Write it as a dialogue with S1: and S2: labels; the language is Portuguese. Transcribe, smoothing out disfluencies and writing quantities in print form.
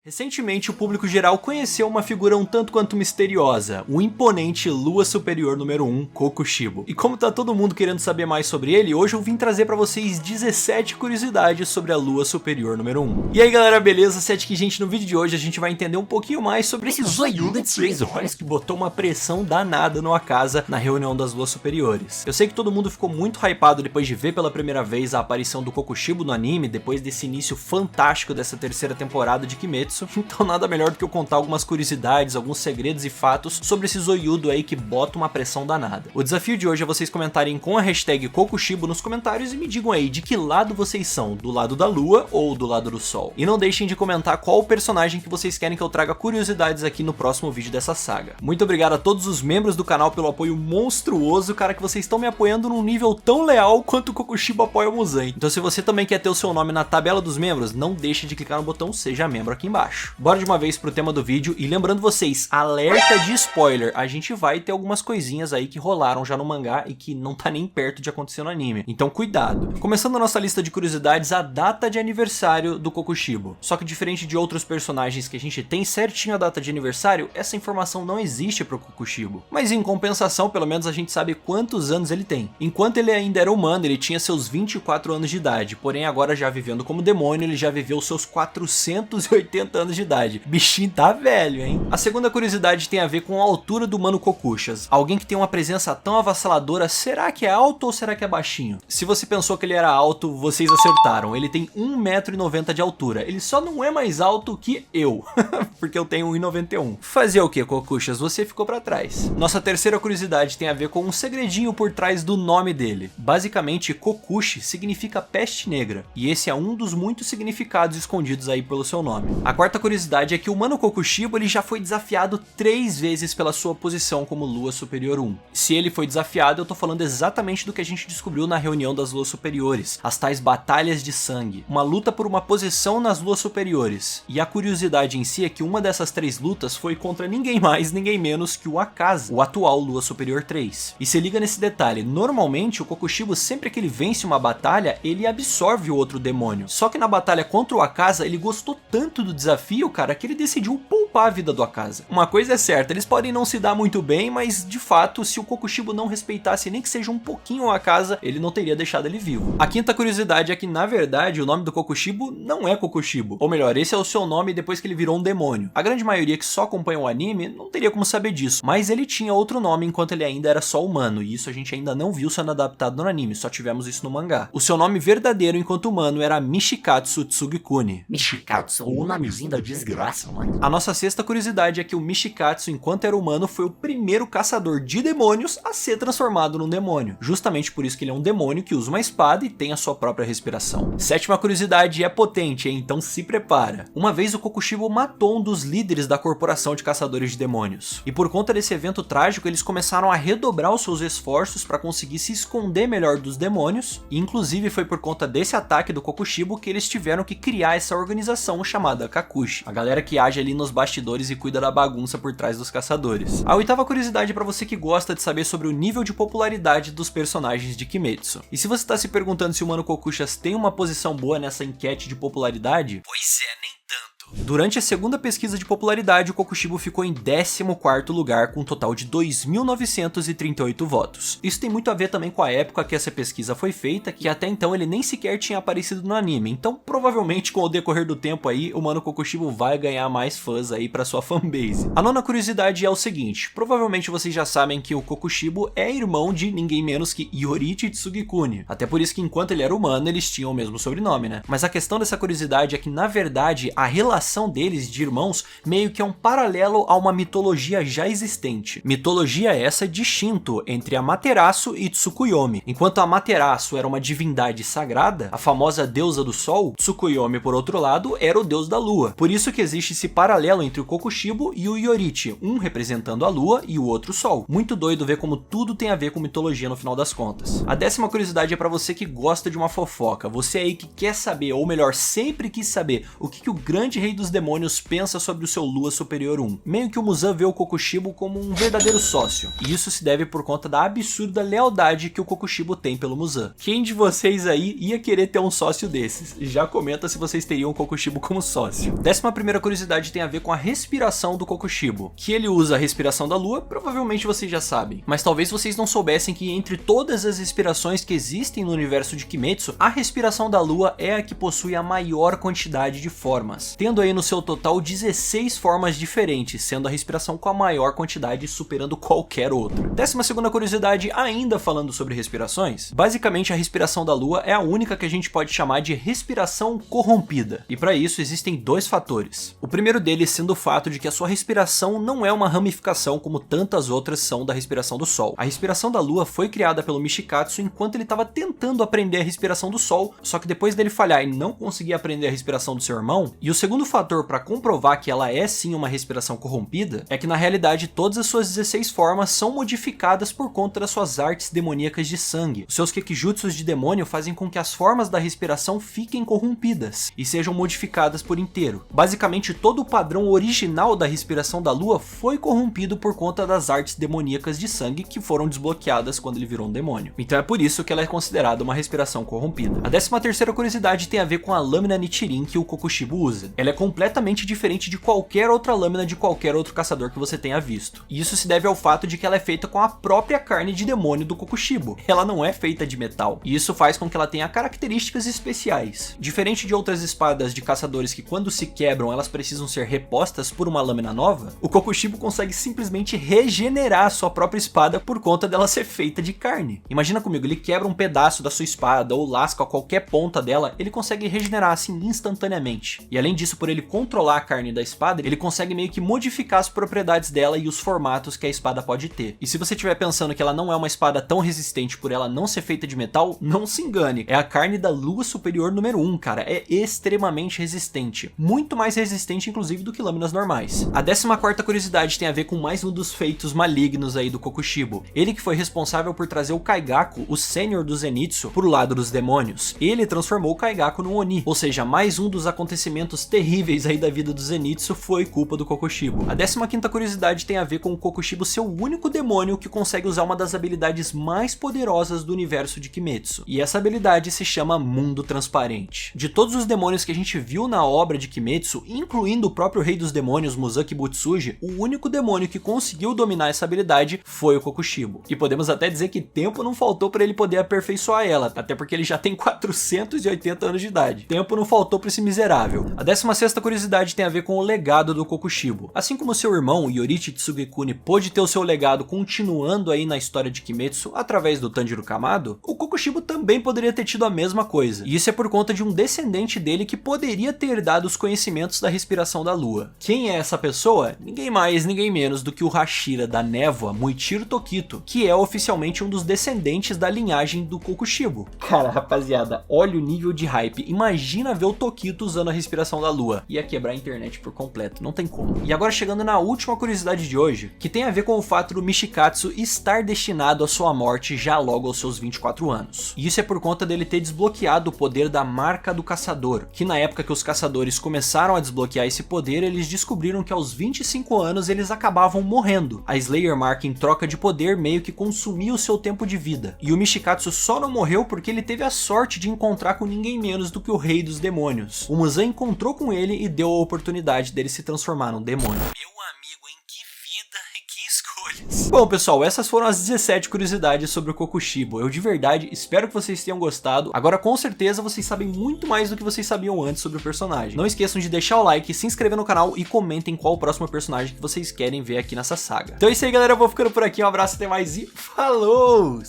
S1: Recentemente, o público geral conheceu uma figura um tanto quanto misteriosa, o imponente Lua Superior número 1, Kokushibo. E como tá todo mundo querendo saber mais sobre ele, hoje eu vim trazer pra vocês 17 curiosidades sobre a Lua Superior número 1. E aí galera, beleza? Certo gente, no vídeo de hoje a gente vai entender um pouquinho mais sobre esse zoiudo de 3 horas que botou uma pressão danada no Akasa na reunião das Luas Superiores. Eu sei que todo mundo ficou muito hypado depois de ver pela primeira vez a aparição do Kokushibo no anime, depois desse início fantástico dessa terceira temporada de Kimetsu. Então nada melhor do que eu contar algumas curiosidades, alguns segredos e fatos sobre esse zoiudo aí que bota uma pressão danada. O desafio de hoje é vocês comentarem com a hashtag Kokushibo nos comentários e me digam aí de que lado vocês são, do lado da lua ou do lado do sol. E não deixem de comentar qual o personagem que vocês querem que eu traga curiosidades aqui no próximo vídeo dessa saga. Muito obrigado a todos os membros do canal pelo apoio monstruoso, cara, que vocês estão me apoiando num nível tão leal quanto o Kokushibo apoia o Muzan. Então se você também quer ter o seu nome na tabela dos membros, não deixe de clicar no botão Seja Membro aqui embaixo. Bora de uma vez pro tema do vídeo e lembrando vocês, alerta de spoiler, a gente vai ter algumas coisinhas aí que rolaram já no mangá e que não tá nem perto de acontecer no anime, então cuidado. Começando a nossa lista de curiosidades, a data de aniversário do Kokushibo. Só que diferente de outros personagens que a gente tem certinho a data de aniversário, essa informação não existe pro Kokushibo. Mas em compensação, pelo menos a gente sabe quantos anos ele tem. Enquanto ele ainda era humano, ele tinha seus 24 anos de idade, porém agora já vivendo como demônio, ele já viveu seus 480 anos de idade. Bichinho tá velho, hein? A segunda curiosidade tem a ver com a altura do Mano Kokushas. Alguém que tem uma presença tão avassaladora, será que é alto ou será que é baixinho? Se você pensou que ele era alto, vocês acertaram. Ele tem 1,90 m de altura. Ele só não é mais alto que eu, porque eu tenho 1,91 m. Fazer o que, Kokushas? Você ficou pra trás. Nossa terceira curiosidade tem a ver com um segredinho por trás do nome dele. Basicamente, Kokushi significa peste negra, e esse é um dos muitos significados escondidos aí pelo seu nome. A quarta curiosidade é que o Mano Kokushibo ele já foi desafiado 3 vezes pela sua posição como Lua Superior 1. Se ele foi desafiado, eu tô falando exatamente do que a gente descobriu na reunião das Luas Superiores, as tais batalhas de sangue, uma luta por uma posição nas Luas Superiores. E a curiosidade em si é que uma dessas 3 lutas foi contra ninguém mais, ninguém menos que o Akasa, o atual Lua Superior 3. E se liga nesse detalhe, normalmente o Kokushibo sempre que ele vence uma batalha, ele absorve o outro demônio. Só que na batalha contra o Akasa, ele gostou tanto do desafio, cara, que ele decidiu poupar a vida do Akasa. Uma coisa é certa, eles podem não se dar muito bem, mas de fato, se o Kokushibo não respeitasse nem que seja um pouquinho o Akasa, ele não teria deixado ele vivo. A quinta curiosidade é que, na verdade, o nome do Kokushibo não é Kokushibo. Ou melhor, esse é o seu nome depois que ele virou um demônio. A grande maioria que só acompanha o anime não teria como saber disso, mas ele tinha outro nome enquanto ele ainda era só humano, e isso a gente ainda não viu sendo adaptado no anime, só tivemos isso no mangá. O seu nome verdadeiro enquanto humano era Mishikatsu Tsugikuni.
S2: Mishikatsu, o nomezinho da desgraça, mano.
S1: A nossa sexta curiosidade é que o Mishikatsu, enquanto era humano, foi o primeiro caçador de demônios a ser transformado num demônio. Justamente por isso que ele é um demônio que usa uma espada e tem a sua própria respiração. Sétima curiosidade é potente, hein? Então se prepara. Uma vez o Kokushibo matou um dos líderes da corporação de caçadores de demônios. E por conta desse evento trágico, eles começaram a redobrar os seus esforços para conseguir se esconder melhor dos demônios. E inclusive foi por conta desse ataque do Kokushibo que eles tiveram que criar essa organização chamada Kakushi. A galera que age ali nos bastidores e cuida da bagunça por trás dos caçadores. A oitava curiosidade para você que gosta de saber sobre o nível de popularidade dos personagens de Kimetsu. E se você tá se perguntando se o Mano Kokushas tem uma posição boa nessa enquete de popularidade, pois é, nem tanto. Durante a segunda pesquisa de popularidade, o Kokushibo ficou em 14º lugar com um total de 2.938 votos. Isso tem muito a ver também com a época que essa pesquisa foi feita, que até então ele nem sequer tinha aparecido no anime, então provavelmente com o decorrer do tempo aí, o Mano Kokushibo vai ganhar mais fãs aí pra sua fanbase. A nona curiosidade é o seguinte, provavelmente vocês já sabem que o Kokushibo é irmão de ninguém menos que Yorichi Tsugikuni, até por isso que enquanto ele era humano, eles tinham o mesmo sobrenome, né? Mas a questão dessa curiosidade é que na verdade, a relação deles de irmãos meio que é um paralelo a uma mitologia já existente. Mitologia essa de Shinto, entre Amaterasu e Tsukuyomi. Enquanto Amaterasu era uma divindade sagrada, a famosa deusa do sol, Tsukuyomi por outro lado era o deus da lua. Por isso que existe esse paralelo entre o Kokushibo e o Yorichi, um representando a lua e o outro o sol. Muito doido ver como tudo tem a ver com mitologia no final das contas. A décima curiosidade é para você que gosta de uma fofoca, você aí que quer saber, ou melhor, sempre quis saber, o que o grande Rei dos Demônios pensa sobre o seu Lua Superior 1. Meio que o Muzan vê o Kokushibo como um verdadeiro sócio, e isso se deve por conta da absurda lealdade que o Kokushibo tem pelo Muzan. Quem de vocês aí ia querer ter um sócio desses? Já comenta se vocês teriam o Kokushibo como sócio. 11ª curiosidade tem a ver com a respiração do Kokushibo. Que ele usa a respiração da lua, provavelmente vocês já sabem, mas talvez vocês não soubessem que entre todas as respirações que existem no universo de Kimetsu, a respiração da lua é a que possui a maior quantidade de formas, tendo aí no seu total 16 formas diferentes, sendo a respiração com a maior quantidade, superando qualquer outra. 12ª curiosidade, ainda falando sobre respirações, basicamente a respiração da lua é a única que a gente pode chamar de respiração corrompida, e para isso existem dois fatores. O primeiro deles sendo o fato de que a sua respiração não é uma ramificação como tantas outras são da respiração do sol. A respiração da lua foi criada pelo Michikatsu enquanto ele estava tentando aprender a respiração do sol, só que depois dele falhar e não conseguir aprender a respiração do seu irmão, e o segundo fator para comprovar que ela é sim uma respiração corrompida, é que na realidade todas as suas 16 formas são modificadas por conta das suas artes demoníacas de sangue. Os seus Kekijutsus de demônio fazem com que as formas da respiração fiquem corrompidas e sejam modificadas por inteiro. Basicamente todo o padrão original da respiração da lua foi corrompido por conta das artes demoníacas de sangue que foram desbloqueadas quando ele virou um demônio. Então é por isso que ela é considerada uma respiração corrompida. A 13ª curiosidade tem a ver com a lâmina Nichirin que o Kokushibo usa. Ela é completamente diferente de qualquer outra lâmina de qualquer outro caçador que você tenha visto. E isso se deve ao fato de que ela é feita com a própria carne de demônio do Kokushibo. Ela não é feita de metal. E isso faz com que ela tenha características especiais. Diferente de outras espadas de caçadores que quando se quebram elas precisam ser repostas por uma lâmina nova, o Kokushibo consegue simplesmente regenerar a sua própria espada por conta dela ser feita de carne. Imagina comigo, ele quebra um pedaço da sua espada ou lasca qualquer ponta dela, ele consegue regenerar assim instantaneamente. E além disso, por ele controlar a carne da espada, ele consegue meio que modificar as propriedades dela e os formatos que a espada pode ter. E se você estiver pensando que ela não é uma espada tão resistente por ela não ser feita de metal, não se engane, é a carne da Lua Superior número 1, cara, é extremamente resistente. Muito mais resistente inclusive do que lâminas normais. A 14ª curiosidade tem a ver com mais um dos feitos malignos aí do Kokushibo. Ele que foi responsável por trazer o Kaigaku, o sênior do Zenitsu, pro lado dos demônios. Ele transformou o Kaigaku num Oni, ou seja, mais um dos acontecimentos terríveis aí da vida do Zenitsu foi culpa do Kokushibo. A 15ª curiosidade tem a ver com o Kokushibo ser o único demônio que consegue usar uma das habilidades mais poderosas do universo de Kimetsu. E essa habilidade se chama Mundo Transparente. De todos os demônios que a gente viu na obra de Kimetsu, incluindo o próprio Rei dos Demônios, Muzaki Butsuji, o único demônio que conseguiu dominar essa habilidade foi o Kokushibo. E podemos até dizer que tempo não faltou para ele poder aperfeiçoar ela, até porque ele já tem 480 anos de idade. Tempo não faltou para esse miserável. A 16ª curiosidade tem a ver com o legado do Kokushibo. Assim como seu irmão, Yorichi Tsugekuni, pôde ter o seu legado continuando aí na história de Kimetsu através do Tanjiro Kamado, o Kokushibo também poderia ter tido a mesma coisa. E isso é por conta de um descendente dele que poderia ter herdado os conhecimentos da respiração da lua. Quem é essa pessoa? Ninguém mais, ninguém menos do que o Hashira da Névoa, Muichiro Tokito, que é oficialmente um dos descendentes da linhagem do Kokushibo. Cara, rapaziada, olha o nível de hype. Imagina ver o Tokito usando a respiração da lua. Ia quebrar a internet por completo, não tem como. E agora chegando na última curiosidade de hoje, que tem a ver com o fato do Michikatsu estar destinado à sua morte já logo aos seus 24 anos. E isso é por conta dele ter desbloqueado o poder da Marca do Caçador, que na época que os caçadores começaram a desbloquear esse poder, eles descobriram que aos 25 anos eles acabavam morrendo. A Slayer Mark em troca de poder meio que consumia o seu tempo de vida. E o Michikatsu só não morreu porque ele teve a sorte de encontrar com ninguém menos do que o Rei dos Demônios. O Muzan encontrou com ele e deu a oportunidade dele se transformar num demônio. Meu amigo, hein? Que vida e que escolhas. Bom, pessoal, essas foram as 17 curiosidades sobre o Kokushibo. Eu de verdade espero que vocês tenham gostado. Agora, com certeza, vocês sabem muito mais do que vocês sabiam antes sobre o personagem. Não esqueçam de deixar o like, se inscrever no canal e comentem qual o próximo personagem que vocês querem ver aqui nessa saga. Então é isso aí, galera. Eu vou ficando por aqui. Um abraço, até mais e falou!